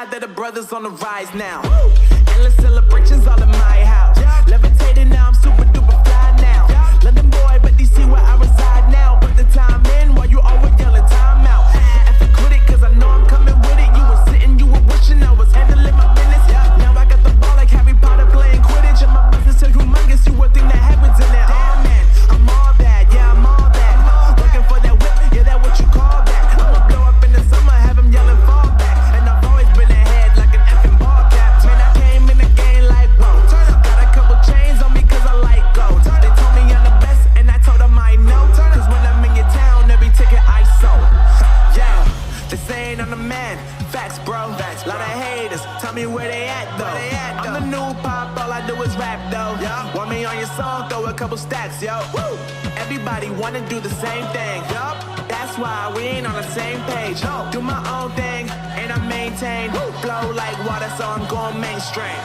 glad that the brothers on the rise now. Endless celebrations all in my house. Levitating now, I'm super duper fly now. London boy, but DC where I reside now. Put the time in while you always yelling time out. And to quit it, cause I know I'm coming with it. You were sitting, you were wishing I was handling my business. Now I got the ball like Harry Potter playing Quidditch. And my business is humongous, you would think that happens in there. Oh man, I'm all that, yeah, I'm all that. Looking for that whip, yeah, that what you call that. I'ma blow up in the summer, have them yelling fall back. And I've always been ahead like an effing ball cap. Man, I came in the game like, whoa. Got a couple chains on me cause I like gold. They told me I'm the best and I told them I know. Cause when I'm in your town, every ticket I sold. Yeah, they saying I'm the man. Facts, bro. Lot of haters, tell me where they at though. I'm the new pop, all I do is rap though. Want me on your song, throw a couple stacks, yo. Woo! Everybody wanna do the same thing. That's why we ain't on the same page. Do my own thing, and I maintain. Flow like water, so I'm going mainstream.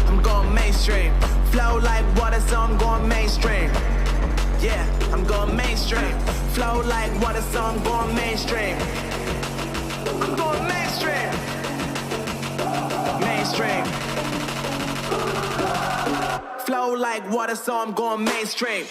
I'm going mainstream. Flow like water, so I'm going mainstream. Yeah, I'm going mainstream. Flow like water, so I'm going mainstream. I'm going mainstream. Mainstream. Flow like water, so I'm going mainstream.